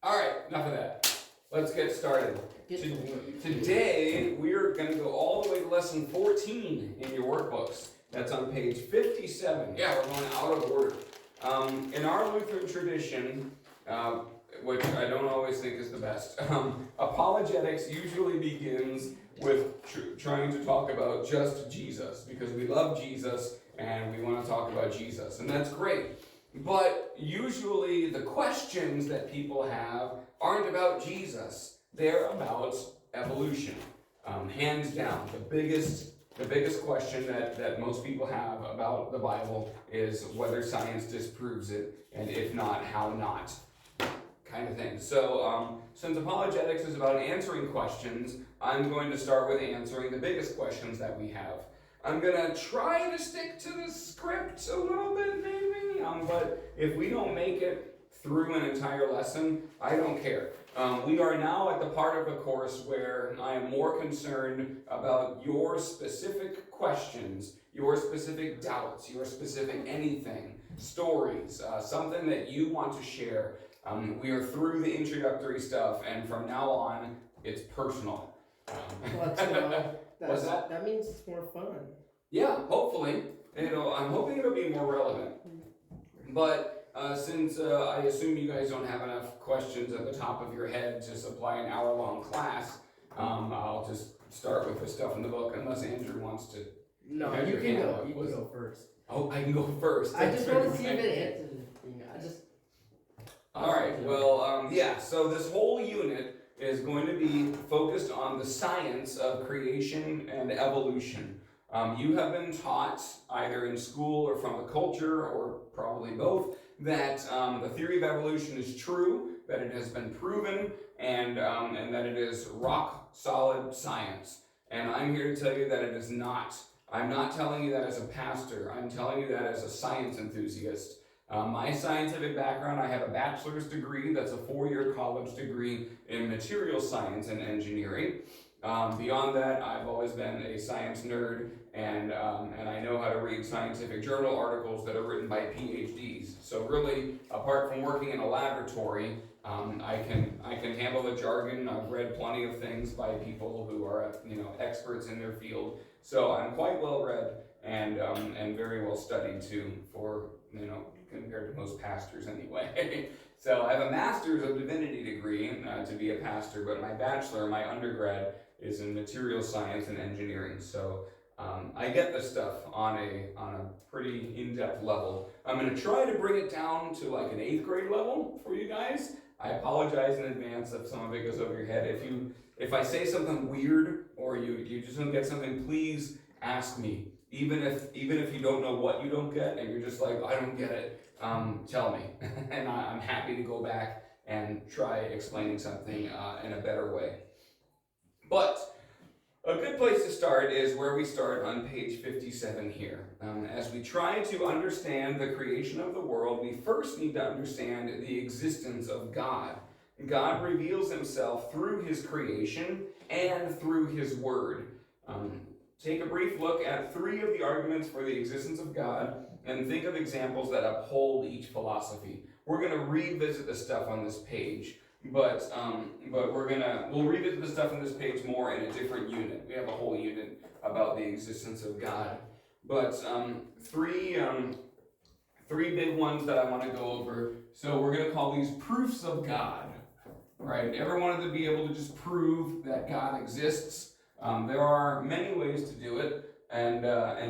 All right, enough of that. Let's get started. Today, we're going to go all the way to lesson 14 in your workbooks. That's on page 57. Yeah, we're going out of order. In our Lutheran tradition, which I don't always think is the best, apologetics usually begins with trying to talk about just Jesus, because we love Jesus and we want to talk about Jesus, and that's great. But usually the questions that people have aren't about Jesus. They're about evolution. Hands down, the biggest question that most people have about the Bible is whether science disproves it, and if not, how not, kind of thing. So since apologetics is about answering questions, I'm going to start with answering the biggest questions that we have. I'm going to try to stick to the script a little bit, maybe, but if we don't make it through an entire lesson, I don't care. We are now at the part of the course where I am more concerned about your specific questions, your specific doubts, your specific anything, stories, something that you want to share. We are through the introductory stuff, and from now on, it's personal. That means it's more fun. Yeah, hopefully. I'm hoping it'll be more relevant. But since I assume you guys don't have enough questions at the top of your head to supply an hour-long class, I'll just start with the stuff in the book, unless Andrew wants to. No, you can go. You can go first. Oh, I can go first. I just want to see if it answers. All right. Well, yeah. So this whole unit is going to be focused on the science of creation and evolution. You have been taught, either in school or from the culture, or probably both, that the theory of evolution is true, that it has been proven, and that it is rock-solid science. And I'm here to tell you that it is not. I'm not telling you that as a pastor. I'm telling you that as a science enthusiast. My scientific background, I have a bachelor's degree. That's a 4-year college degree in material science and engineering. Beyond that, I've always been a science nerd, and I know how to read scientific journal articles that are written by PhDs. So really, apart from working in a laboratory, I can handle the jargon. I've read plenty of things by people who are experts in their field. So I'm quite well read and very well studied too, for compared to most pastors anyway. So I have a master's of divinity degree to be a pastor, but my bachelor, my undergrad, is in material science and engineering. So I get this stuff on a pretty in-depth level. I'm going to try to bring it down to like an 8th grade level for you guys. I apologize in advance if some of it goes over your head. If I say something weird or you just don't get something, please ask me. Even if you don't know what you don't get and you're just like, I don't get it, tell me. And I'm happy to go back and try explaining something in a better way. But a good place to start is where we start on page 57 here. As we try to understand the creation of the world, we first need to understand the existence of God. God reveals himself through his creation and through his word. Take a brief look at 3 of the arguments for the existence of God and think of examples that uphold each philosophy. We're going to revisit the stuff on this page, but we'll revisit the stuff on this page more in a different unit. We have a whole unit about the existence of God. But 3 big ones that I want to go over. So we're going to call these proofs of God. Right? Ever wanted to be able to just prove that God exists? There are many ways to do it, and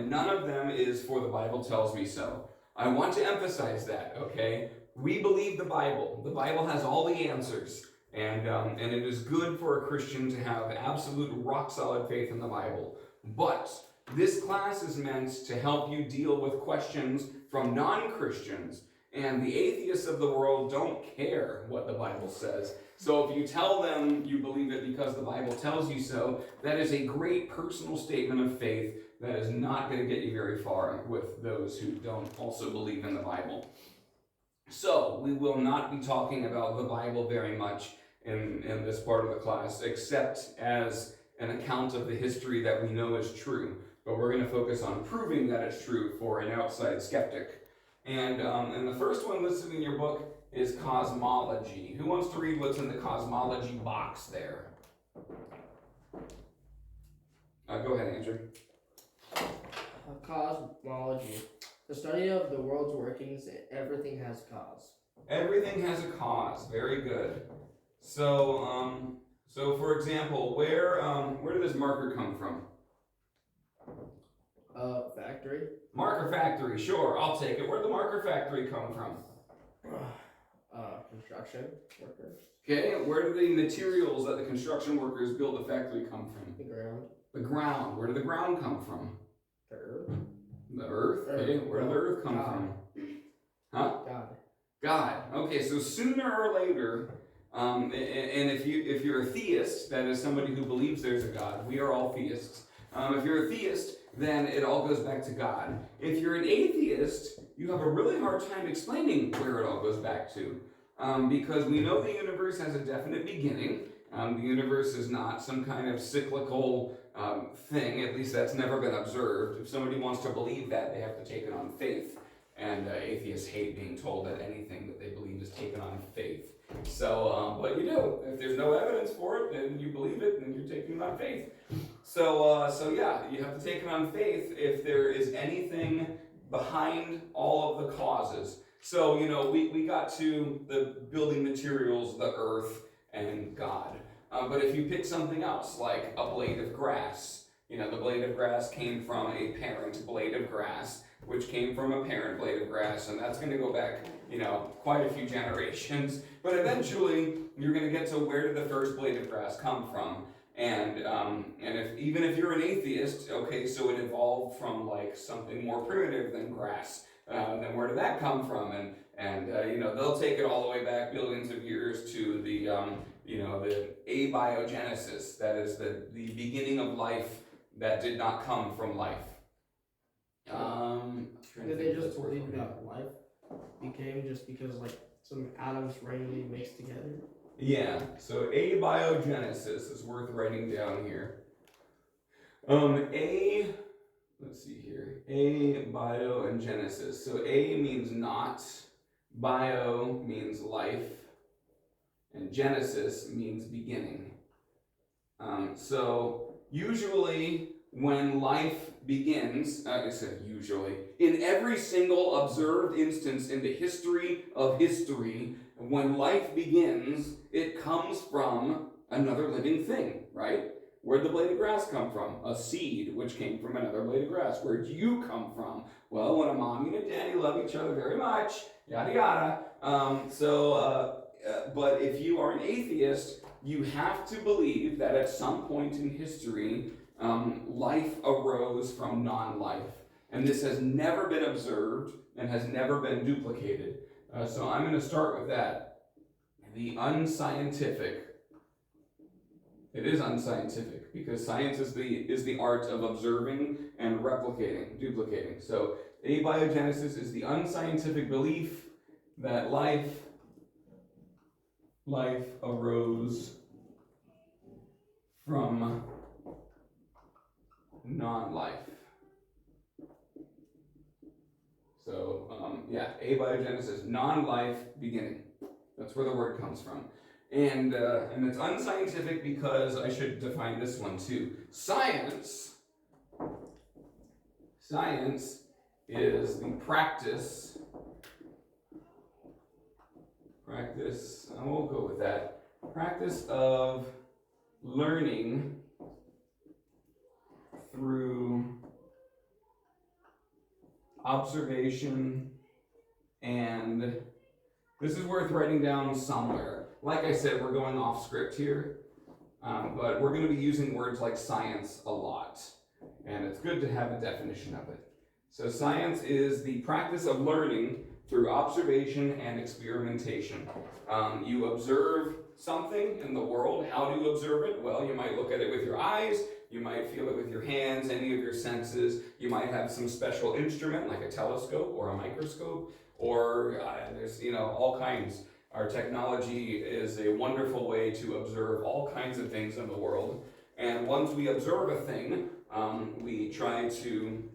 none of them is for the Bible tells me so. I want to emphasize that, okay? We believe the Bible. The Bible has all the answers, and it is good for a Christian to have absolute rock-solid faith in the Bible. But this class is meant to help you deal with questions from non-Christians, and the atheists of the world don't care what the Bible says. So if you tell them you believe it because the Bible tells you so, that is a great personal statement of faith that is not going to get you very far with those who don't also believe in the Bible. So we will not be talking about the Bible very much in this part of the class, except as an account of the history that we know is true. But we're going to focus on proving that it's true for an outside skeptic. And the first one listed in your book is cosmology. Who wants to read what's in the cosmology box there? Go ahead, Andrew. Cosmology. The study of the world's workings, everything has cause. Everything has a cause. Very good. So, for example, where did this marker come from? Factory. Marker factory. Sure, I'll take it. Where did the marker factory come from? Construction workers. Okay, where do the materials that the construction workers build the factory come from? The ground. The ground. Where did the ground come from? The earth. The earth. Okay, where did the earth come from? Huh? God. God. Okay, so sooner or later, and if you're a theist, that is somebody who believes there's a God. We are all theists. If you're a theist, then it all goes back to God. If you're an atheist, you have a really hard time explaining where it all goes back to. Because we know the universe has a definite beginning. The universe is not some kind of cyclical thing. At least that's never been observed. If somebody wants to believe that, they have to take it on faith. And atheists hate being told that anything that they believe is taken on faith. So, but you do. If there's no evidence for it, then you believe it, and you're taking it on faith. So yeah, you have to take it on faith if there is anything behind all of the causes. So, we got to the building materials, the earth, and God. But if you pick something else, like a blade of grass, the blade of grass came from a parent blade of grass, which came from a parent blade of grass, and that's going to go back, quite a few generations. But eventually, you're going to get to where did the first blade of grass come from? And even if you're an atheist, okay, so it evolved from like something more primitive than grass. Then where did that come from? And they'll take it all the way back billions of years to the abiogenesis, that is the beginning of life that did not come from life. Did they just believe that life became just because like some atoms randomly mixed together? Yeah, so abiogenesis is worth writing down here. Let's see here. Bio and Genesis. So A means not, bio means life, and Genesis means beginning. So usually when life begins, I said usually, in every single observed instance in the history of history, when life begins, it comes from another living thing, right? Where'd the blade of grass come from? A seed, which came from another blade of grass. Where'd you come from? Well, when a mommy and a daddy love each other very much, yada yada. But if you are an atheist, you have to believe that at some point in history, life arose from non-life. And this has never been observed and has never been duplicated. So I'm going to start with that. The unscientific. It is unscientific because science is the art of observing and replicating, duplicating. So abiogenesis is the unscientific belief that life arose from non-life. So abiogenesis, non-life beginning. That's where the word comes from. And it's unscientific because I should define this one too. Science is the practice, I won't go with that, practice of learning through observation, and this is worth writing down somewhere. Like I said, we're going off script here, but we're going to be using words like science a lot, and it's good to have a definition of it. So science is the practice of learning through observation and experimentation. You observe something in the world. How do you observe it? Well, you might look at it with your eyes, you might feel it with your hands, any of your senses. You might have some special instrument like a telescope or a microscope, or there's all kinds. Our technology is a wonderful way to observe all kinds of things in the world. And once we observe a thing, we try to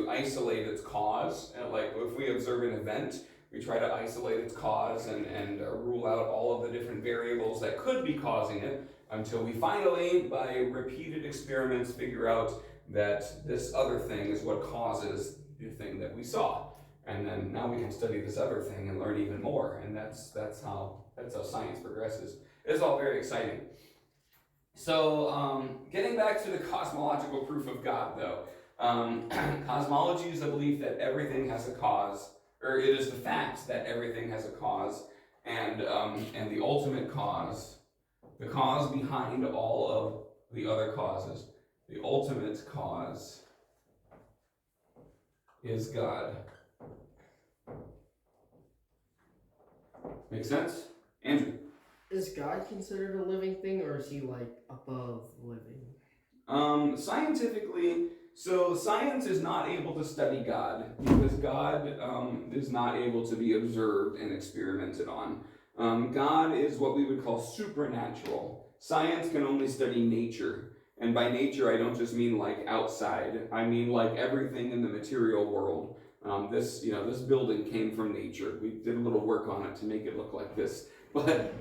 isolate its cause. Like if we observe an event, We try to isolate its cause and rule out all of the different variables that could be causing it until we finally, by repeated experiments, figure out that this other thing is what causes the thing that we saw. And then now we can study this other thing and learn even more, and that's how science progresses. It's all very exciting. So, getting back to the cosmological proof of God, though, cosmology is the belief that everything has a cause, or it is the fact that everything has a cause, and the ultimate cause, the cause behind all of the other causes, the ultimate cause is God. Make sense? Andrew? Is God considered a living thing, or is he like above living? Scientifically, so science is not able to study God because God is not able to be observed and experimented on. God is what we would call supernatural. Science can only study nature. And by nature, I don't just mean like outside. I mean like everything in the material world. This building came from nature. We did a little work on it to make it look like this. But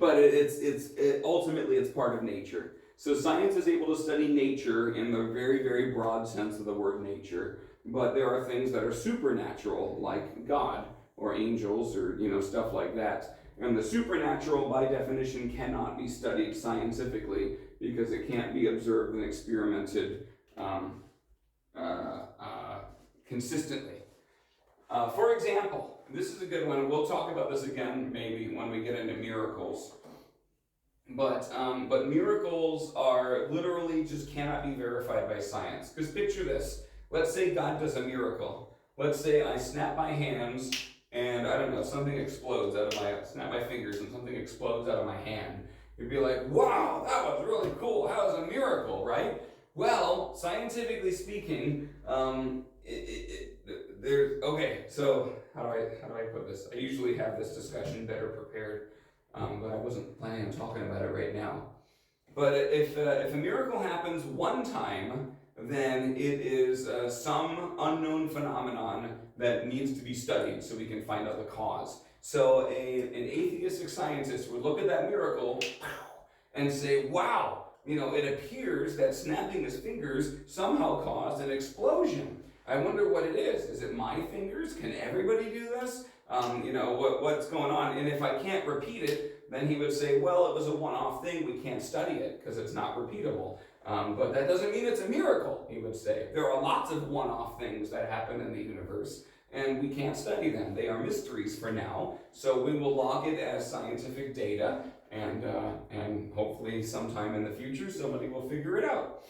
ultimately it's part of nature. So science is able to study nature in the very, very broad sense of the word nature, but there are things that are supernatural, like God or angels or stuff like that. And the supernatural, by definition, cannot be studied scientifically because it can't be observed and experimented consistently. For example, this is a good one. We'll talk about this again maybe when we get into miracles. But miracles are literally just cannot be verified by science. Because picture this. Let's say God does a miracle. Let's say I snap my hands and I don't know, something explodes out of snap my fingers and something explodes out of my hand. You'd be like, wow, that was really cool. That was a miracle, right? Well, scientifically speaking, okay, so how do I put this? I usually have this discussion better prepared. But I wasn't planning on talking about it right now. But if a miracle happens one time, then it is some unknown phenomenon that needs to be studied so we can find out the cause. So an atheistic scientist would look at that miracle and say, wow, it appears that snapping his fingers somehow caused an explosion. I wonder what it is. Is it my fingers? Can everybody do this? What's going on? And if I can't repeat it, then he would say, well, it was a one-off thing. We can't study it because it's not repeatable. But that doesn't mean it's a miracle, he would say. There are lots of one-off things that happen in the universe, and we can't study them. They are mysteries for now, so we will log it as scientific data, and hopefully sometime in the future somebody will figure it out.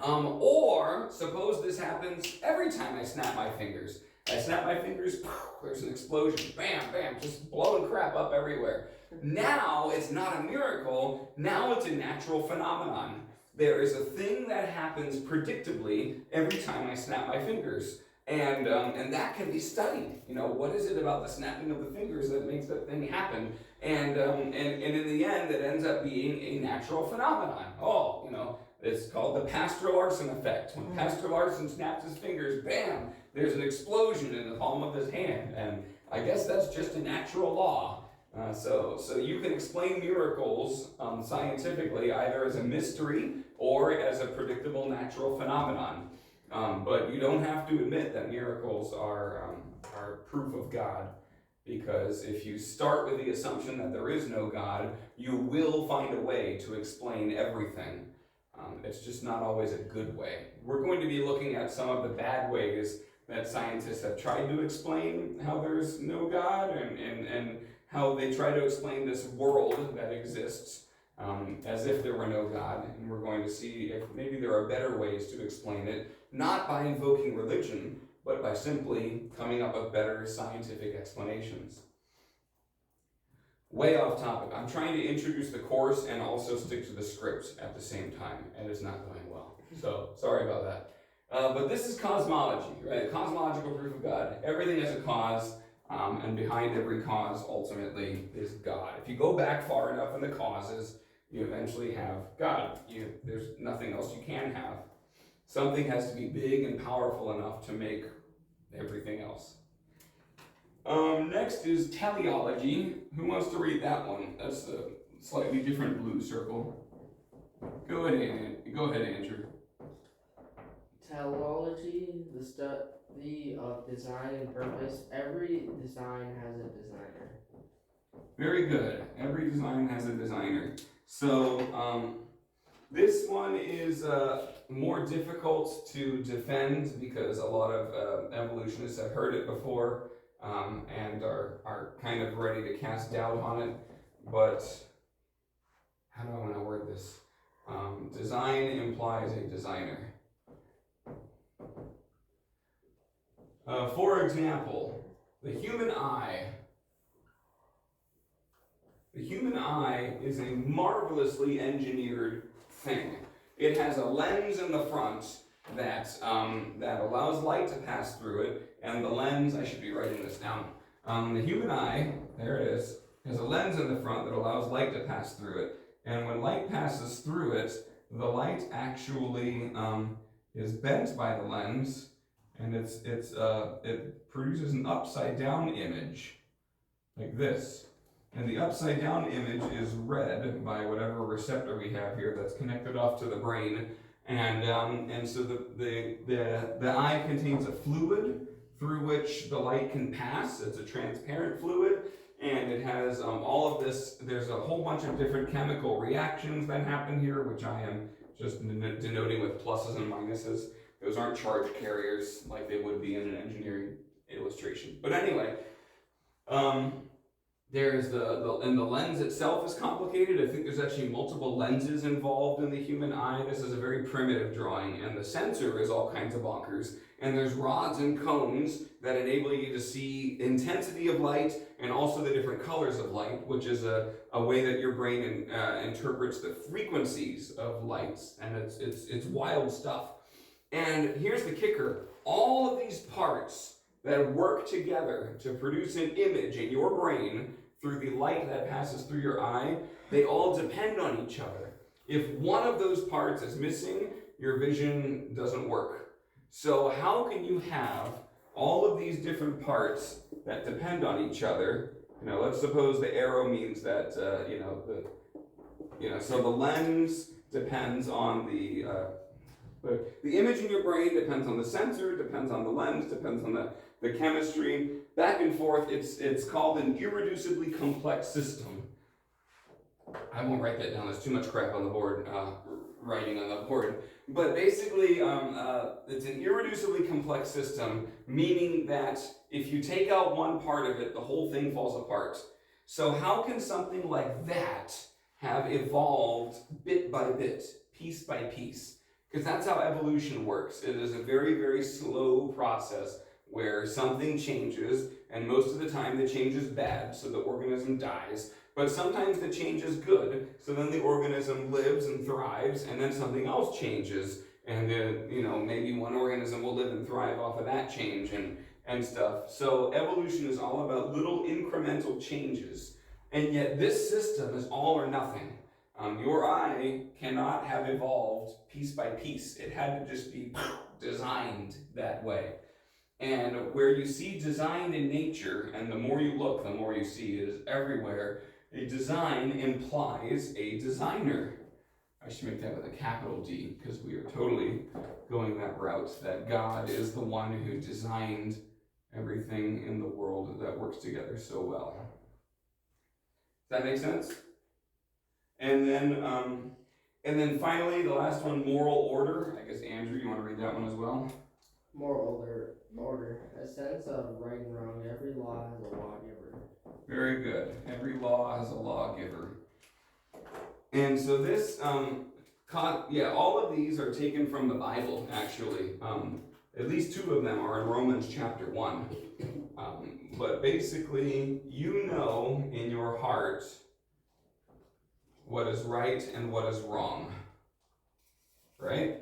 Or suppose this happens every time I snap my fingers. I snap my fingers, there's an explosion, bam, bam, just blowing crap up everywhere. Now it's not a miracle, now it's a natural phenomenon. There is a thing that happens predictably every time I snap my fingers. And that can be studied. What is it about the snapping of the fingers that makes that thing happen? And in the end, it ends up being a natural phenomenon. It's called the Pastor Larson effect. When Pastor Larson snaps his fingers, bam, there's an explosion in the palm of his hand. And I guess that's just a natural law. So you can explain miracles scientifically either as a mystery or as a predictable natural phenomenon. But you don't have to admit that miracles are proof of God, because if you start with the assumption that there is no God, you will find a way to explain everything. It's just not always a good way. We're going to be looking at some of the bad ways that scientists have tried to explain how there's no God and how they try to explain this world that exists as if there were no God. And we're going to see if maybe there are better ways to explain it, not by invoking religion, but by simply coming up with better scientific explanations. Way off topic. I'm trying to introduce the course and also stick to the script at the same time, and it's not going well. So, sorry about that. But this is cosmology, right? Cosmological proof of God. Everything has a cause, and behind every cause, ultimately, is God. If you go back far enough in the causes, you eventually have God. There's nothing else you can have. Something has to be big and powerful enough to make everything else. Next is teleology. Who wants to read that one? That's a slightly different blue circle. Go ahead, Andrew. Teleology, the study of design and purpose. Every design has a designer. Very good. Every design has a designer. So, this one is more difficult to defend because a lot of evolutionists have heard it before and are kind of ready to cast doubt on it. But how do I want to word this? Design implies a designer. For example, the human eye. The human eye is a marvelously engineered thing. It has a lens in the front that allows light to pass through it, and the lens, I should be writing this down. The human eye, there it is, has a lens in the front that allows light to pass through it, and when light passes through it, the light actually is bent by the lens, and it produces an upside down image, like this. And the upside down image is read by whatever receptor we have here that's connected off to the brain. And so the eye contains a fluid through which the light can pass. It's a transparent fluid, and it has all of this. There's a whole bunch of different chemical reactions that happen here, which I am just denoting with pluses and minuses. Those aren't charge carriers like they would be in an engineering illustration. But anyway, there's and the lens itself is complicated. I think there's actually multiple lenses involved in the human eye. This is a very primitive drawing, and the sensor is all kinds of bonkers. And there's rods and cones that enable you to see intensity of light and also the different colors of light, which is a way that your brain interprets the frequencies of lights, and it's wild stuff. And here's the kicker. All of these parts that work together to produce an image in your brain through the light that passes through your eye, they all depend on each other. If one of those parts is missing, your vision doesn't work. So how can you have all of these different parts that depend on each other? Let's suppose the arrow means that, so the lens depends on the image in your brain depends on the sensor, depends on the lens, depends on the chemistry, back and forth. It's called an irreducibly complex system. I won't write that down. There's too much crap on the board, writing on the board. But basically, it's an irreducibly complex system, meaning that if you take out one part of it, the whole thing falls apart. So how can something like that have evolved bit by bit, piece by piece? Because that's how evolution works. It is a very, very slow process where something changes, and most of the time the change is bad, so the organism dies. But sometimes the change is good, so then the organism lives and thrives, and then something else changes, and then, maybe one organism will live and thrive off of that change and stuff. So evolution is all about little incremental changes, and yet this system is all or nothing. Your eye cannot have evolved piece by piece. It had to just be designed that way. And where you see design in nature, and the more you look, the more you see it is everywhere, a design implies a designer. I should make that with a capital D, because we are totally going that route, that God is the one who designed everything in the world that works together so well. Does that make sense? And then finally, the last one, moral order. I guess, Andrew, you want to read that one as well? Moral order. A sense of right and wrong. Every law has a lawgiver. Very good. Every law has a lawgiver. And so this, all of these are taken from the Bible, actually. At least two of them are in Romans chapter 1. But basically, in your heart what is right and what is wrong, right?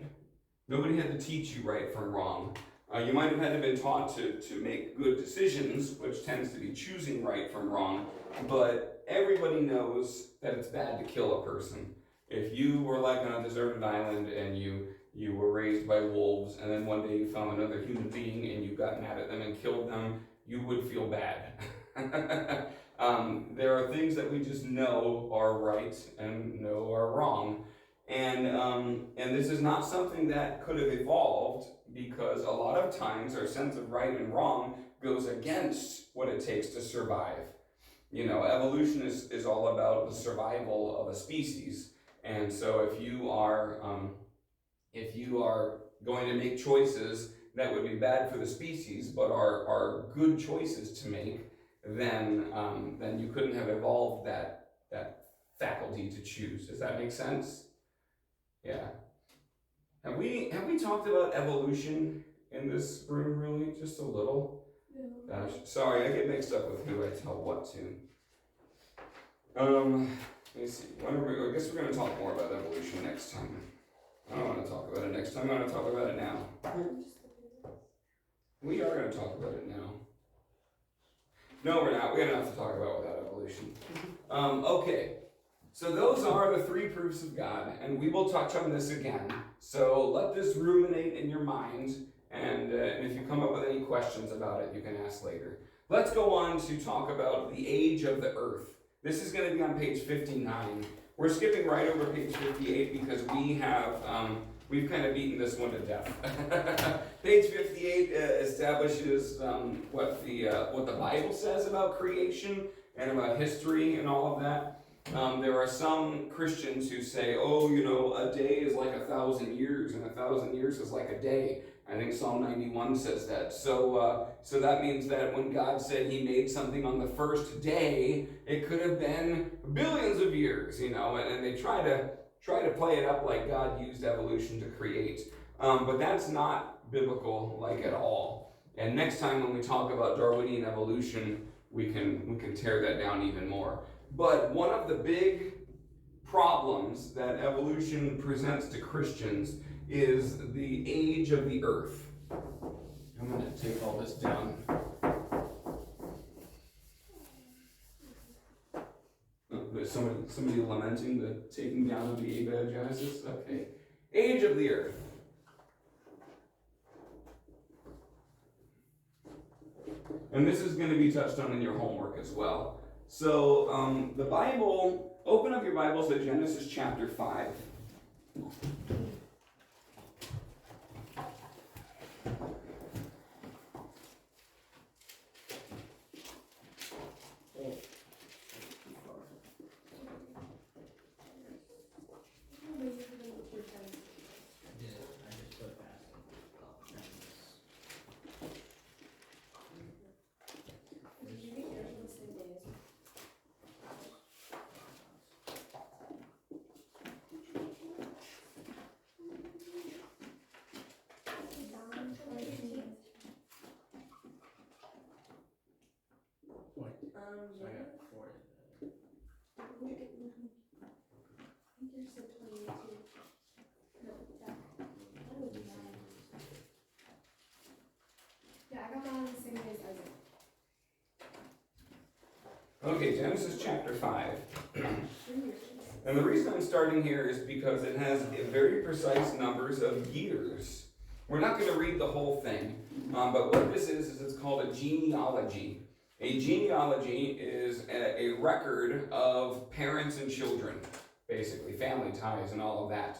Nobody had to teach you right from wrong. You might have had to been taught to make good decisions, which tends to be choosing right from wrong, but everybody knows that it's bad to kill a person. If you were like on a deserted island and you were raised by wolves, and then one day you found another human being and you got mad at them and killed them, you would feel bad. There are things that we just know are right and know are wrong. And this is not something that could have evolved, because a lot of times our sense of right and wrong goes against what it takes to survive. Evolution is all about the survival of a species. And so if you are going to make choices that would be bad for the species but are good choices to make, then you couldn't have evolved that faculty to choose. Does that make sense? Yeah. Have we talked about evolution in this room, really? Just a little? Gosh, sorry, I get mixed up with who I tell what to. Let me see. I guess we're going to talk more about evolution next time. I don't want to talk about it next time. I want to talk about it now. We are going to talk about it now. No, we're not. We have enough to talk about without evolution. Okay. So those are the 3 proofs of God, and we will touch on this again. So let this ruminate in your mind, and if you come up with any questions about it, you can ask later. Let's go on to talk about the age of the earth. This is going to be on page 59. We're skipping right over page 58 because we've kind of beaten this one to death. Page 58 establishes what the Bible says about creation and about history and all of that. There are some Christians who say, a day is like 1,000 years, and 1,000 years is like a day. I think Psalm 91 says that. So that means that when God said he made something on the first day, it could have been billions of years, and they try to play it up like God used evolution to create. But that's not biblical, like, at all. And next time when we talk about Darwinian evolution, we can tear that down even more. But one of the big problems that evolution presents to Christians is the age of the earth. I'm going to take all this down. Oh, there's somebody lamenting the taking down of the Genesis. Okay. Age of the earth. And this is going to be touched on in your homework as well. So the Bible, open up your Bibles to Genesis chapter 5. So I got 4. Yeah, I got that on the same day as Isaac. Okay, Genesis chapter 5. And the reason I'm starting here is because it has very precise numbers of years. We're not going to read the whole thing, but what this is it's called a genealogy. A genealogy is a record of parents and children, basically, family ties and all of that.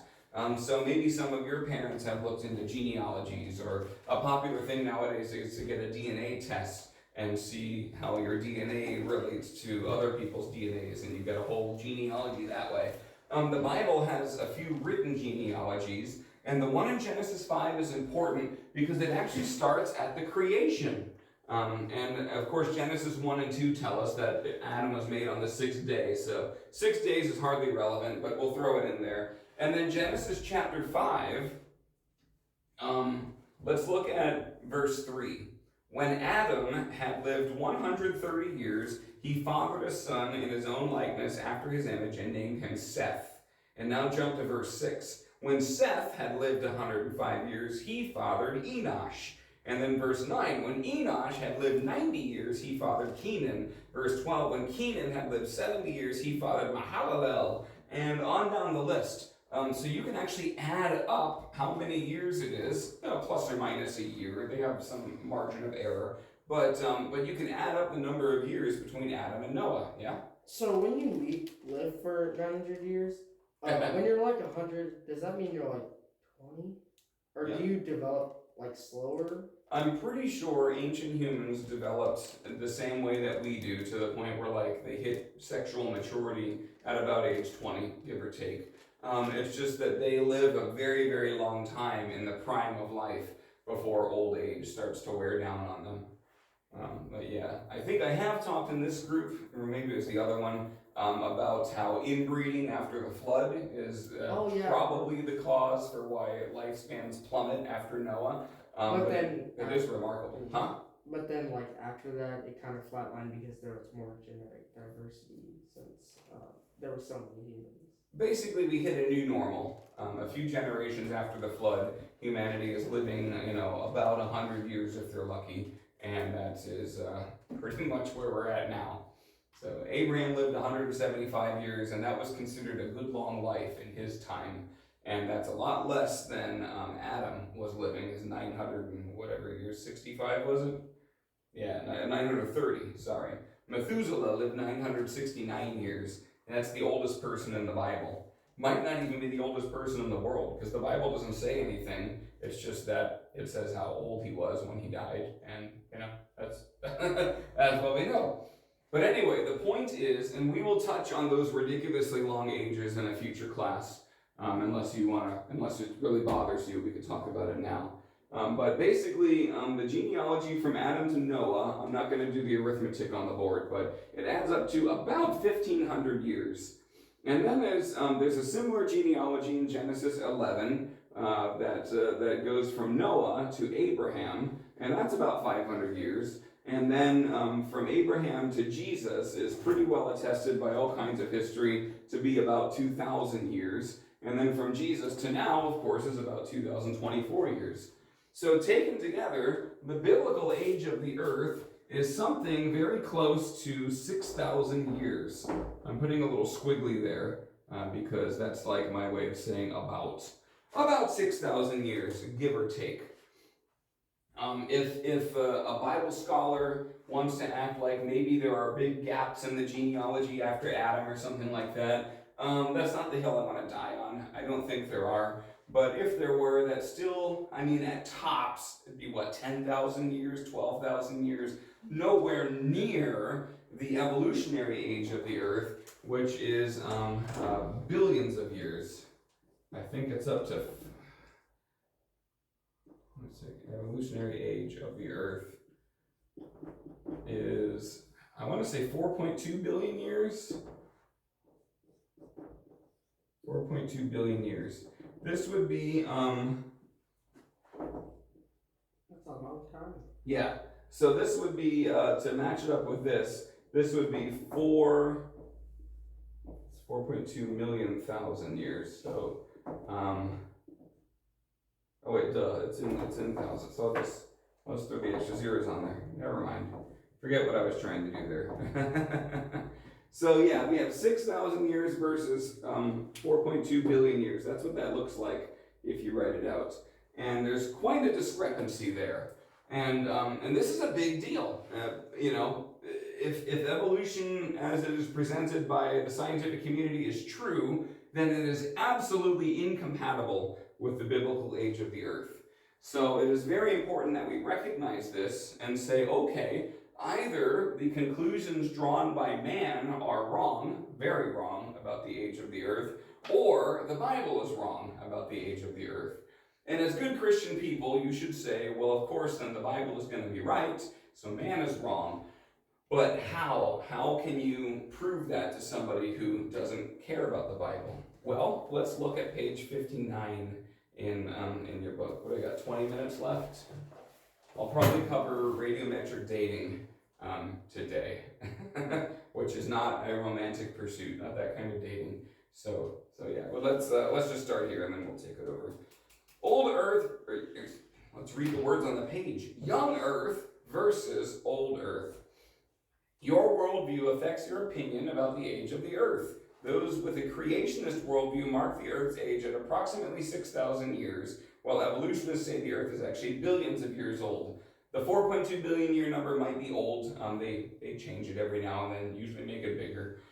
So maybe some of your parents have looked into genealogies, or a popular thing nowadays is to get a DNA test and see how your DNA relates to other people's DNAs, and you get a whole genealogy that way. The Bible has a few written genealogies, and the one in Genesis 5 is important because it actually starts at the creation. And of course, Genesis 1 and 2 tell us that Adam was made on the 6th day. So 6 days is hardly relevant, but we'll throw it in there. And then Genesis chapter 5, let's look at verse 3. When Adam had lived 130 years, he fathered a son in his own likeness after his image and named him Seth. And now jump to verse 6. When Seth had lived 105 years, he fathered Enosh. And then verse 9, when Enosh had lived 90 years, he fathered Kenan. Verse 12, when Kenan had lived 70 years, he fathered Mahalalel. And on down the list. So you can actually add up how many years it is, plus or minus a year. They have some margin of error. but you can add up the number of years between Adam and Noah. Yeah. So when you live for 900 years, when you're like 100, does that mean you're like 20? Or Yeah. do you develop like slower? I'm pretty sure ancient humans developed the same way that we do, to the point where like they hit sexual maturity at about age 20, give or take. It's just that they live a very, very long time in the prime of life before old age starts to wear down on them. But yeah, I think I have talked in this group, or maybe it was the other one, about how inbreeding after the flood is probably the cause for why lifespans plummet after Noah. But then it is remarkable, huh? But then, like after that, it kind of flatlined because there was more genetic diversity since there were so many humans. Basically, we hit a new normal. A few generations after the flood, humanity is living, about 100 years if they're lucky, and that is pretty much where we're at now. So Abraham lived 175 years, and that was considered a good long life in his time. And that's a lot less than Adam was living, his 900 and whatever years, 65 was it? Yeah, 930, sorry. Methuselah lived 969 years, and that's the oldest person in the Bible. Might not even be the oldest person in the world, because the Bible doesn't say anything. It's just that it says how old he was when he died, and that's that's what we know. But anyway, the point is, and we will touch on those ridiculously long ages in a future class. Unless it really bothers you, we could talk about it now. But basically, the genealogy from Adam to Noah, I'm not going to do the arithmetic on the board, but it adds up to about 1,500 years. And then there's a similar genealogy in Genesis 11 that goes from Noah to Abraham, and that's about 500 years. And then from Abraham to Jesus is pretty well attested by all kinds of history to be about 2,000 years. And then from Jesus to now, of course, is about 2,024 years. So taken together, the biblical age of the earth is something very close to 6,000 years. I'm putting a little squiggly there because that's like my way of saying about 6,000 years, give or take. If a Bible scholar wants to act like maybe there are big gaps in the genealogy after Adam or something like that, that's not the hill I want to die on. I don't think there are. But if there were, that's still, at tops, it'd be 10,000 years, 12,000 years, nowhere near the evolutionary age of the earth, which is billions of years. I think it's up to, evolutionary age of the earth is, I want to say 4.2 billion years. 4.2 billion years. This would be, That's a long time. Yeah. So this would be, to match it up with this would be 4.2 million thousand years. So, oh wait, duh, it's in thousands. So let's throw the extra zeros on there. Never mind. Forget what I was trying to do there. So yeah, we have 6,000 years versus 4.2 billion years. That's what that looks like if you write it out. And there's quite a discrepancy there. And this is a big deal. If evolution as it is presented by the scientific community is true, then it is absolutely incompatible with the biblical age of the earth. So it is very important that we recognize this and say, okay, either the conclusions drawn by man are wrong, very wrong, about the age of the earth, or the Bible is wrong about the age of the earth. And as good Christian people, you should say, well, of course, then the Bible is going to be right, so man is wrong. But how? How can you prove that to somebody who doesn't care about the Bible? Well, let's look at page 59 in your book. What do I got, 20 minutes left? I'll probably cover radiometric dating today, which is not a romantic pursuit, not that kind of dating. So yeah, but let's just start here and then we'll take it over. Old Earth, let's read the words on the page. Young Earth versus Old Earth. Your worldview affects your opinion about the age of the Earth. Those with a creationist worldview mark the Earth's age at approximately 6,000 years, while evolutionists say the Earth is actually billions of years old. The The 4.2 billion year number might be old. They change it every now and then, usually make it bigger,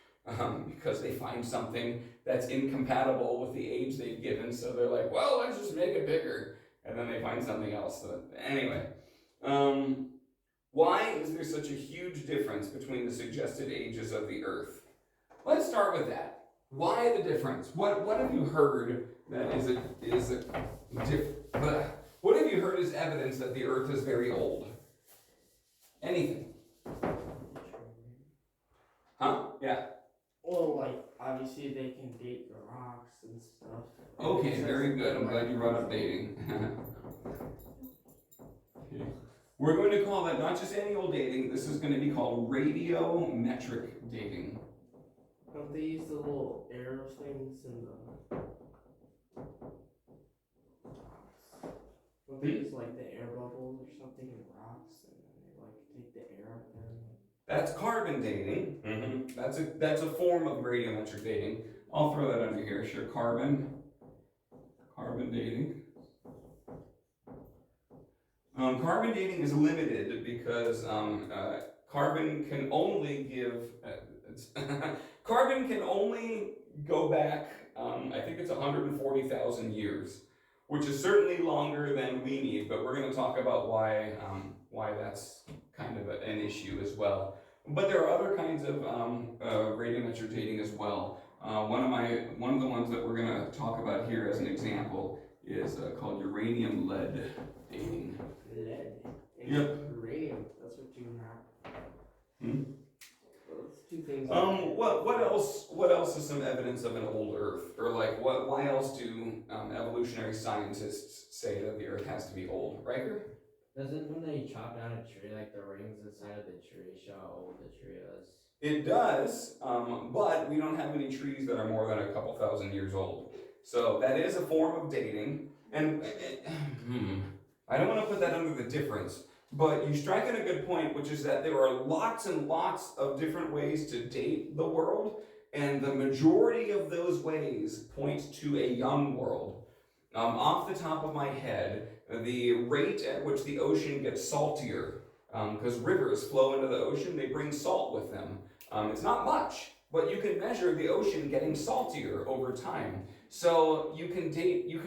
because they find something that's incompatible with the age they've given. So they're like, well, let's just make it bigger, and then they find something else. So anyway, why is there such a huge difference between the suggested ages of the Earth? Let's start with that. Why the difference? What have you heard that what have you heard as evidence that the Earth is very old? Anything? Huh? Yeah. Well, like, obviously they can date the rocks and stuff. Okay, very good. I'm glad you brought up dating. Okay. We're going to call that not just any old dating, this is going to be called radiometric dating. Don't they use the little arrow things in the... Don't they use like the air bubbles or something in rocks and then they like take the air out there? That's carbon dating. That's a form of radiometric dating. I'll throw that under here. Sure, carbon dating. Carbon dating is limited because carbon can only give. Carbon can only go back. I think it's 140,000 years, which is certainly longer than we need. But we're going to talk about why that's kind of an issue as well. But there are other kinds of radiometric dating as well. One of the ones that we're going to talk about here as an example is called uranium lead dating. Lead. Yep. Uranium. That's what you have. Hmm? Well, that's two things. What else is some evidence of an old Earth, or like why else do evolutionary scientists say that the Earth has to be old? Riker? Doesn't when they chop down a tree, like the rings inside of the tree show how old the tree is? It does, but we don't have any trees that are more than a couple thousand years old. So that is a form of dating, and I don't want to put that under the difference, but you strike at a good point, which is that there are lots and lots of different ways to date the world, and the majority of those ways point to a young world. Off the top of my head, the rate at which the ocean gets saltier, because rivers flow into the ocean, they bring salt with them. It's not much, but you can measure the ocean getting saltier over time. So you can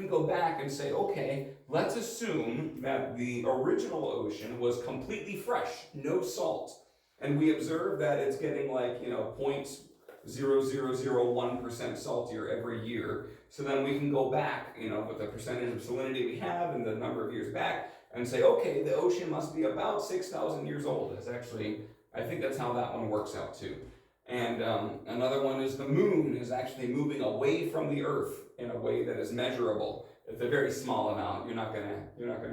go back and say, okay, let's assume that the original ocean was completely fresh, no salt. And we observe that it's getting like, 0.0001% saltier every year. So then we can go back, with the percentage of salinity we have and the number of years back and say, okay, the ocean must be about 6,000 years old. It's actually, I think that's how that one works out too. And another one is the moon is actually moving away from the Earth in a way that is measurable. It's a very small amount. You're not gonna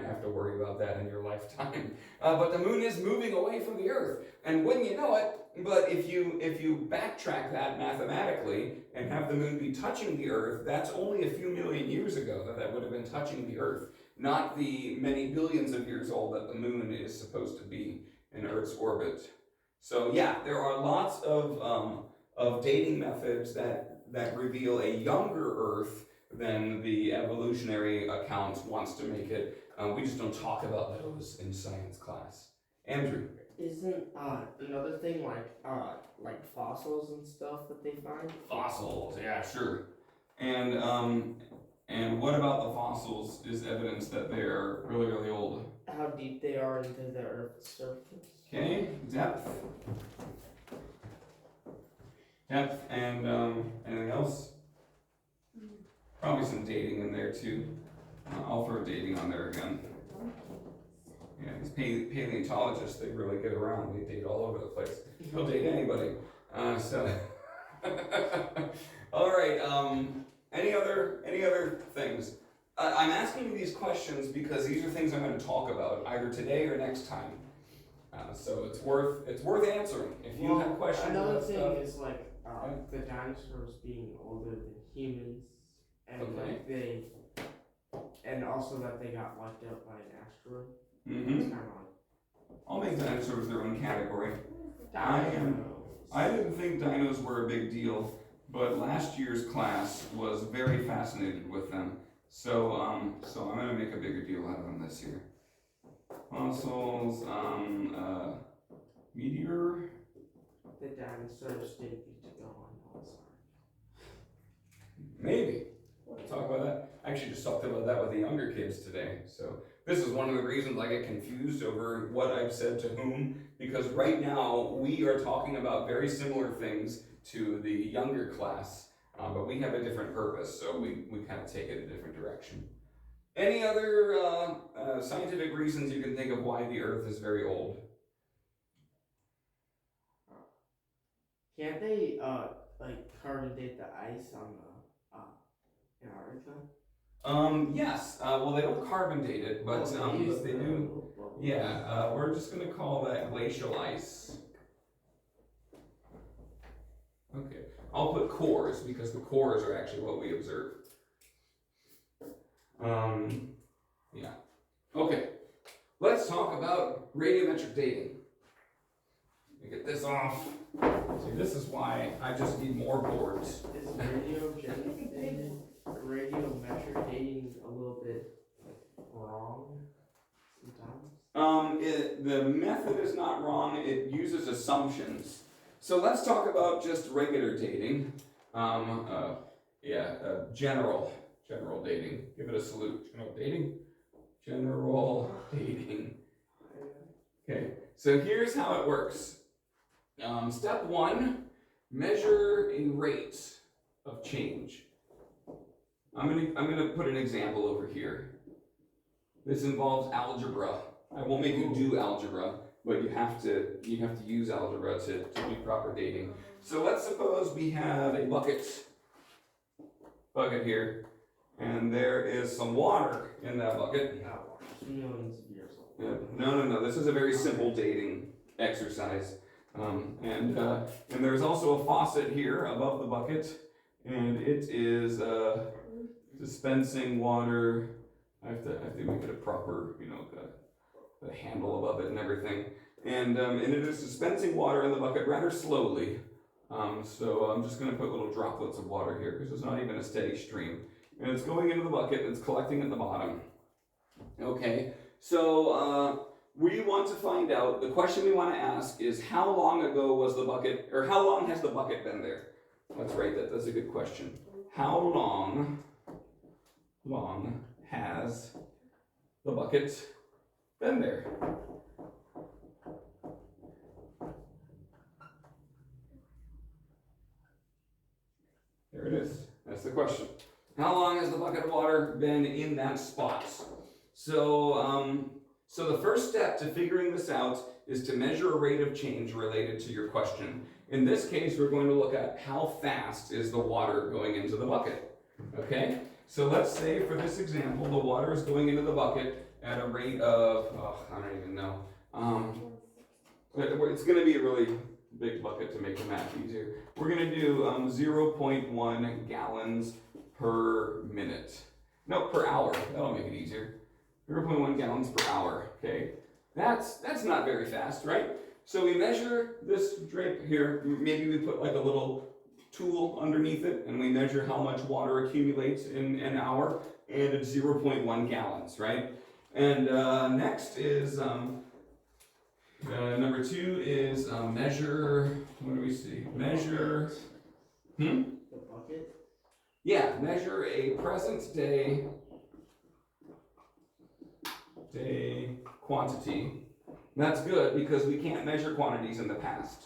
have to worry about that in your lifetime. But the moon is moving away from the Earth, and wouldn't you know it? But if you backtrack that mathematically and have the moon be touching the Earth, that's only a few million years ago that would have been touching the Earth, not the many billions of years old that the moon is supposed to be in Earth's orbit. So yeah, there are lots of dating methods that reveal a younger Earth than the evolutionary account wants to make it. We just don't talk about those in science class. Andrew? Isn't another thing like fossils and stuff that they find? Fossils, yeah, sure. And what about the fossils is evidence that they're really, really old? How deep they are into the Earth's surface. Okay, depth. Depth and anything else? Probably some dating in there too. I'll throw dating on there again. Yeah, these paleontologists, they really get around. They date all over the place. They'll date anybody. All right. Any other things? I'm asking you these questions because these are things I'm going to talk about either today or next time. So it's worth answering. If you have questions. Another thing is the dinosaurs being older than humans, and and also that they got wiped out by an asteroid. Mm-hmm. It's kind of like I'll make dinosaurs their own category. dinos. I didn't think dinos were a big deal, but last year's class was very fascinated with them. So I'm going to make a bigger deal out of them this year. Fossils, meteor. The dinosaurs didn't get to go on those. Maybe. We'll talk about that. I actually just talked about that with the younger kids today. So this is one of the reasons I get confused over what I've said to whom, because right now we are talking about very similar things to the younger class, but we have a different purpose, so we kind of take it a different direction. Any other scientific reasons you can think of why the Earth is very old? Can't they like carbon date the ice on the Antarctica? Yes. Well, they don't carbon date it, but they do. Yeah. We're just gonna call that glacial ice. Okay. I'll put cores because the cores are actually what we observe. Yeah. Okay. Let's talk about radiometric dating. Let me get this off. See, this is why I just need more boards. Is radiometric dating a little bit wrong sometimes? The method is not wrong. It uses assumptions. So let's talk about just regular dating. General dating. Give it a salute. General dating. Okay. So here's how it works. Step one, measure a rate of change. I'm gonna put an example over here. This involves algebra. I won't make you do algebra, but you have to use algebra to do proper dating. So let's suppose we have a bucket here, and there is some water in that bucket. Millions of years old. Yeah. No. This is a very simple dating exercise. And there's also a faucet here above the bucket, and it is dispensing water. I have to make it a proper, the handle above it and everything. And it is dispensing water in the bucket rather slowly. So I'm just going to put little droplets of water here because it's not even a steady stream. And it's going into the bucket and it's collecting at the bottom. Okay, so we want to find out, the question we want to ask is how long ago was the bucket, or how long has the bucket been there? Let's write that, that's a good question. How long has the bucket been there? There it is, that's the question. How long has the bucket of water been in that spot? So the first step to figuring this out is to measure a rate of change related to your question. In this case, we're going to look at how fast is the water going into the bucket. Okay? So let's say for this example, the water is going into the bucket at a rate of, I don't even know. It's going to be a really big bucket to make the math easier. We're going to do 0.1 gallons per minute. No, per hour. That'll make it easier. 0.1 gallons per hour, okay? That's not very fast, right? So we measure this drape here, maybe we put like a little tool underneath it, and we measure how much water accumulates in an hour, and it's 0.1 gallons, right? And next is, number 2 is measure, what do we see? Measure, The bucket? Yeah, measure a present day quantity. That's good because we can't measure quantities in the past.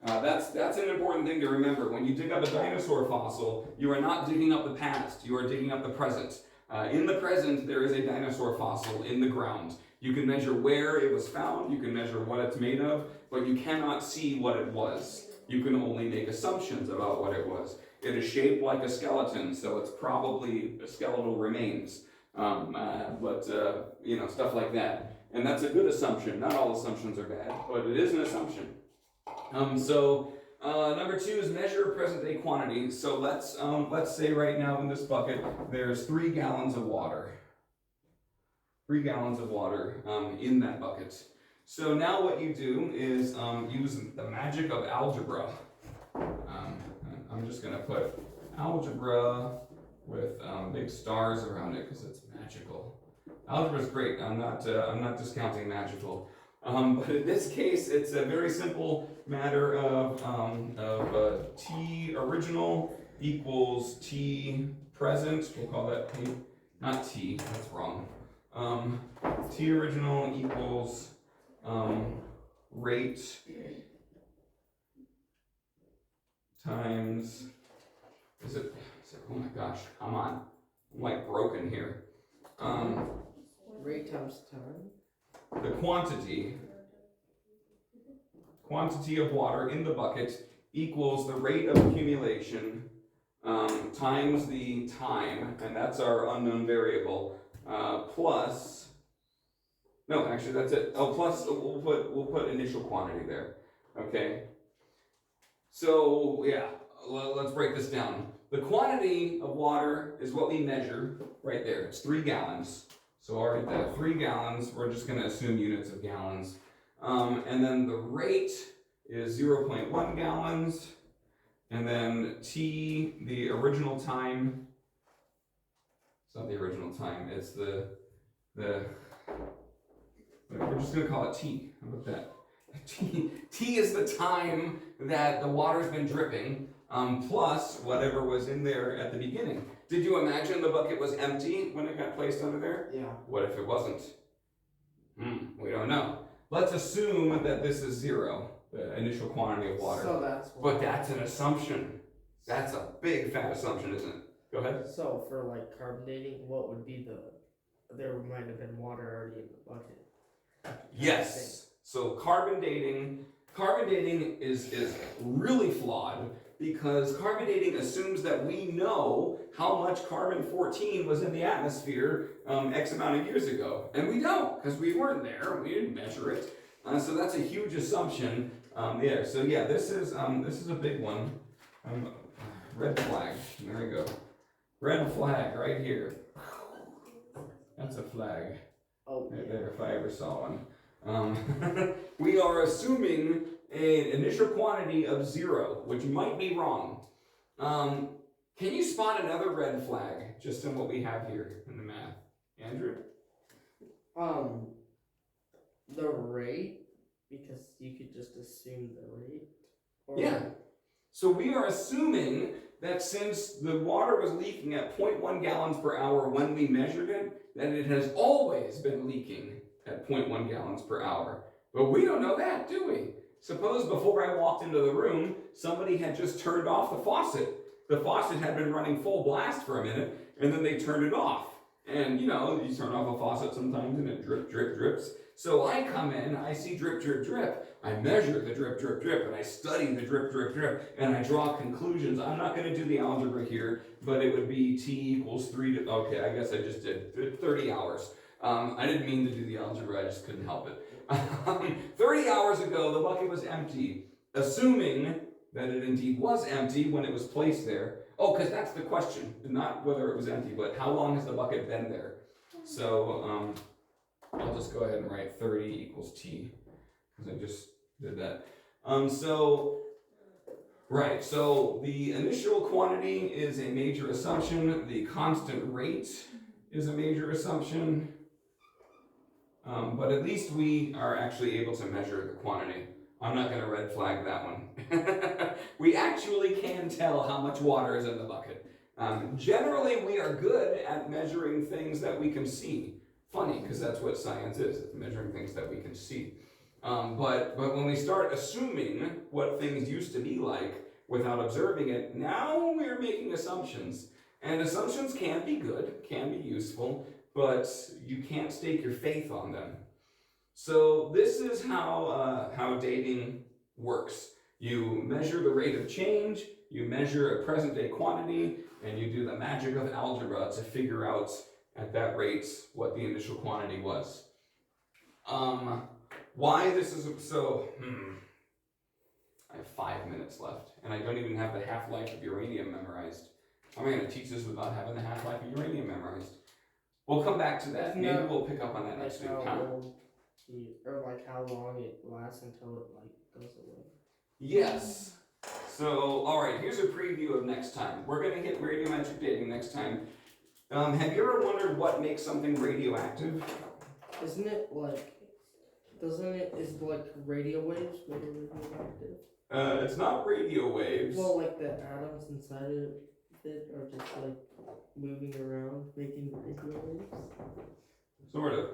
That's an important thing to remember. When you dig up a dinosaur fossil, you are not digging up the past, you are digging up the present. In the present, there is a dinosaur fossil in the ground. You can measure where it was found, you can measure what it's made of, but you cannot see what it was. You can only make assumptions about what it was. It is shaped like a skeleton, so it's probably skeletal remains. Stuff like that. And that's a good assumption. Not all assumptions are bad, but it is an assumption. Number 2 is measure present day quantity. So let's say right now in this bucket there's 3 gallons of water. 3 gallons of water in that bucket. So now what you do is use the magic of algebra. I'm just going to put algebra with big stars around it because it's magical. Algebra is great. I'm not discounting magical. But in this case, it's a very simple matter of t original equals t present. We'll call that p, not t. That's wrong. T original equals rate times. Is it? Oh my gosh! Come on! I'm like broken here. Rate times time. The quantity of water in the bucket equals the rate of accumulation times the time, and that's our unknown variable, plus, no, actually that's it. Oh, plus we'll put initial quantity there. Okay. So yeah, let's break this down. The quantity of water is what we measure right there. It's 3 gallons. So I'll write that 3 gallons. We're just going to assume units of gallons. And then the rate is 0.1 gallons. And then T, the original time. It's not the original time. It's the we're just going to call it T. How about that? T is the time that the water's been dripping, plus whatever was in there at the beginning. Did you imagine the bucket was empty when it got placed under there? Yeah. What if it wasn't? We don't know. Let's assume that this is 0, the initial quantity of water. So that's. But that's an assumption. That's a big fat assumption, isn't it? Go ahead. So for like carbon dating, what would be there might have been water already in the bucket. Yes. So carbon dating is really flawed because carbon dating assumes that we know how much carbon-14 was in the atmosphere X amount of years ago. And we don't, because we weren't there, we didn't measure it. So that's a huge assumption there. So yeah, this is a big one. Red flag, there we go. Red flag right here. That's a flag. Oh, Right yeah. there, if I ever saw one. We are assuming an initial quantity of 0, which might be wrong. Can you spot another red flag just in what we have here in the math? Andrew? The rate, because you could just assume the rate. Or Yeah. So we are assuming that since the water was leaking at 0.1 gallons per hour when we measured it, that it has always been leaking at 0.1 gallons per hour. But we don't know that, do we? Suppose before I walked into the room, somebody had just turned off the faucet. The faucet had been running full blast for a minute, and then they turned it off. And you know, you turn off a faucet sometimes and it drip, drip, drips. So I come in, I see drip, drip, drip. I measure the drip, drip, drip, and I study the drip, drip, drip, and I draw conclusions. I'm not going to do the algebra here, but it would be T equals 3 to, okay, I guess I just did 30 hours. I didn't mean to do the algebra, I just couldn't help it. 30 hours ago, the bucket was empty, assuming that it indeed was empty when it was placed there. Oh, because that's the question, not whether it was empty, but how long has the bucket been there? So, I'll just go ahead and write 30 equals T, because I just did that. Right, so the initial quantity is a major assumption, the constant rate is a major assumption, but at least we are actually able to measure the quantity. I'm not going to red flag that one. We actually can tell how much water is in the bucket. Generally, we are good at measuring things that we can see. Funny, because that's what science is, it's measuring things that we can see. But when we start assuming what things used to be like without observing it, now we're making assumptions. And assumptions can be good, can be useful, but you can't stake your faith on them. So this is how dating works. You measure the rate of change, you measure a present day quantity, and you do the magic of algebra to figure out at that rate what the initial quantity was. Why this is so, I have 5 minutes left, and I don't even have the half-life of uranium memorized. How am I going to teach this without having the half-life of uranium memorized? We'll come back to that. Maybe we'll pick up on that next week. Or like how long it lasts until it like goes away. Yes. So, all right, here's a preview of next time. We're going to hit radiometric dating next time. Have you ever wondered what makes something radioactive? Isn't it like, is like radio waves what are radioactive? It's not radio waves. Well, like the atoms inside of it are just like moving around, making radio waves. Sort of.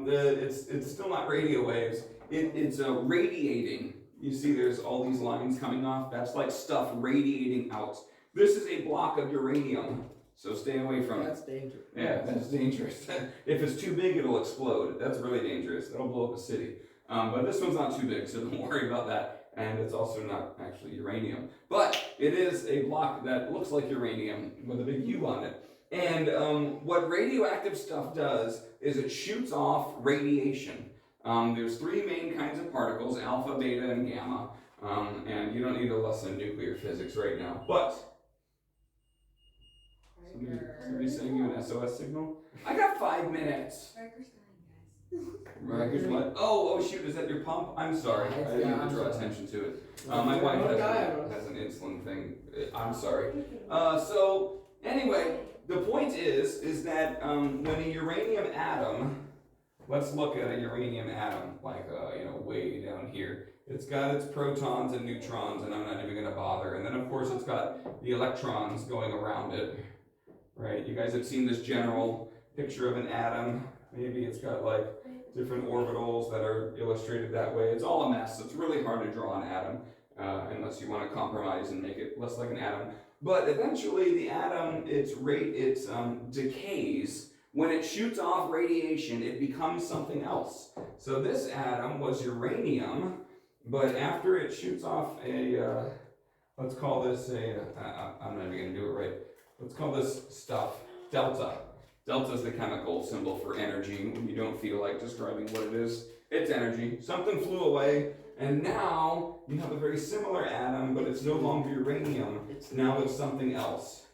It's still not radio waves. It's radiating. You see, there's all these lines coming off. That's like stuff radiating out. This is a block of uranium, so stay away from it. That's dangerous. Yeah, that's dangerous. If it's too big, it'll explode. That's really dangerous. That'll blow up a city. But this one's not too big, so don't worry about that. And it's also not actually uranium. But it is a block that looks like uranium with a big U on it. And what radioactive stuff does is it shoots off radiation. There's three main kinds of particles, alpha, beta, and gamma. And you don't need a lesson in nuclear physics right now. But somebody sending you an SOS signal? I got 5 minutes. Riker's dying, guys. Riker's what? Oh shoot, is that your pump? I'm sorry. I didn't mean to draw attention to it. My wife has an insulin thing. I'm sorry. So anyway, the point is that when a uranium atom, let's look at a uranium atom, like way down here. It's got its protons and neutrons, and I'm not even going to bother. And then of course it's got the electrons going around it, right? You guys have seen this general picture of an atom. Maybe it's got like different orbitals that are illustrated that way. It's all a mess. It's really hard to draw an atom unless you want to compromise and make it less like an atom. But eventually the atom, it decays. When it shoots off radiation, it becomes something else. So this atom was uranium, but after it shoots off let's call this I'm not even going to do it right. Let's call this stuff delta. Delta is the chemical symbol for energy. When you don't feel like describing what it is, it's energy. Something flew away, and now you have a very similar atom, but it's no longer uranium. Now it's something else.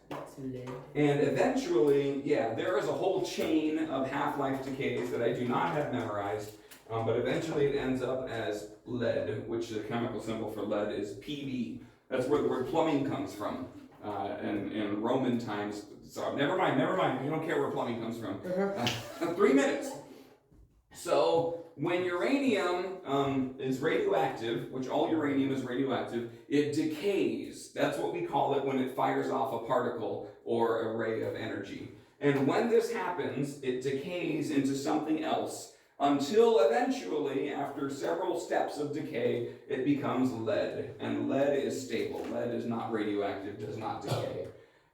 And eventually, there is a whole chain of half-life decays that I do not have memorized, but eventually it ends up as lead, which the chemical symbol for lead is Pb. That's where the word plumbing comes from. In Roman times, so never mind, you don't care where plumbing comes from. 3 minutes. So when uranium is radioactive, which all uranium is radioactive, it decays. That's what we call it when it fires off a particle or a ray of energy. And when this happens, it decays into something else until eventually, after several steps of decay, it becomes lead. And lead is stable. Lead is not radioactive, does not decay.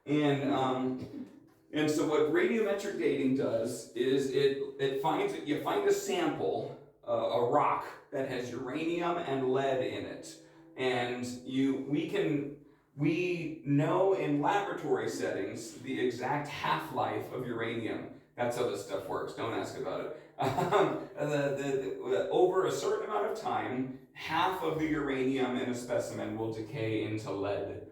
And so what radiometric dating does is you find a sample, a rock that has uranium and lead in it, and we know in laboratory settings the exact half-life of uranium. That's how this stuff works. Don't ask about it. Over a certain amount of time, half of the uranium in a specimen will decay into lead.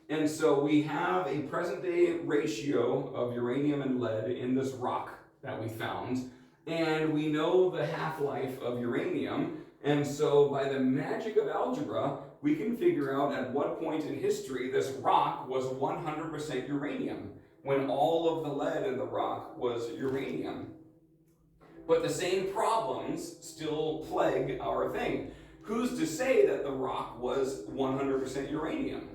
And so we have a present-day ratio of uranium and lead in this rock that we found, and we know the half-life of uranium, and so by the magic of algebra, we can figure out at what point in history this rock was 100% uranium, when all of the lead in the rock was uranium. But the same problems still plague our thing. Who's to say that the rock was 100% uranium?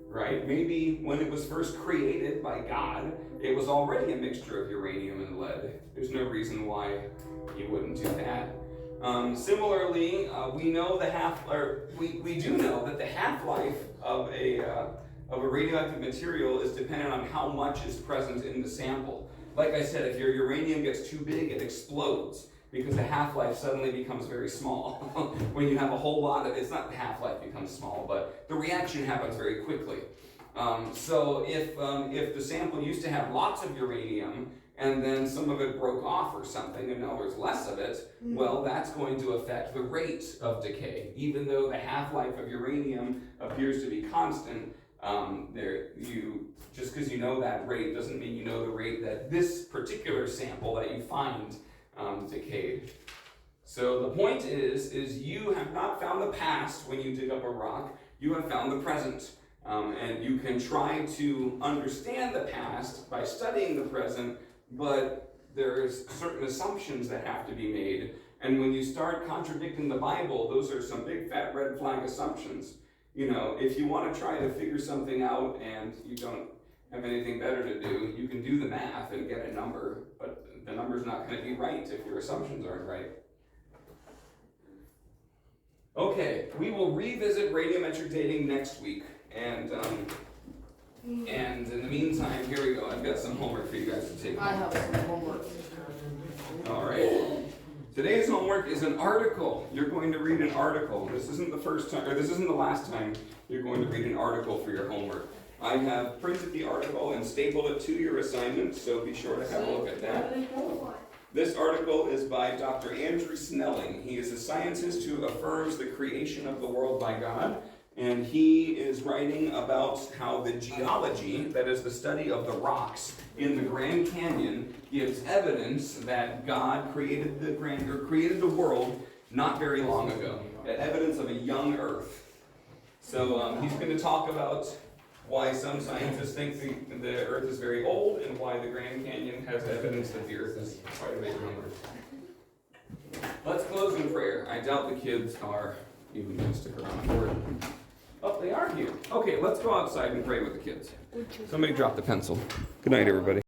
Right? Maybe when it was first created by God, it was already a mixture of uranium and lead. There's no reason why you wouldn't do that. Similarly, we know we do know that the half-life of a radioactive material is dependent on how much is present in the sample. Like I said, if your uranium gets too big, it explodes, because the half-life suddenly becomes very small. When you have a whole lot of, it's not the half-life becomes small, but the reaction happens very quickly. So if the sample used to have lots of uranium, and then some of it broke off or something, and now there's less of it, well, that's going to affect the rate of decay. Even though the half-life of uranium appears to be constant, just because you know that rate doesn't mean you know the rate that this particular sample that you find decayed. So the point is you have not found the past when you dig up a rock, you have found the present. And you can try to understand the past by studying the present, but there's certain assumptions that have to be made. And when you start contradicting the Bible, those are some big fat red flag assumptions. You know, if you want to try to figure something out and you don't have anything better to do, you can do the math and get a number, but the number's not going to be right if your assumptions aren't right. Okay, we will revisit radiometric dating next week, and in the meantime, here we go. I've got some homework for you guys to take. I have some homework. All right. Today's homework is an article. You're going to read an article. This isn't the first time, or this isn't the last time you're going to read an article for your homework. I have printed the article and stapled it to your assignment, so be sure to have a look at that. This article is by Dr. Andrew Snelling. He is a scientist who affirms the creation of the world by God, and he is writing about how the geology, that is the study of the rocks in the Grand Canyon, gives evidence that God created the world not very long ago. Evidence of a young Earth. So he's going to talk about why some scientists think the Earth is very old, and why the Grand Canyon has evidence that the Earth is quite a bit younger. Let's close in prayer. I doubt the kids are even going to stick around for it. Oh, they are here. Okay, let's go outside and pray with the kids. Somebody drop the pencil. Good night, everybody.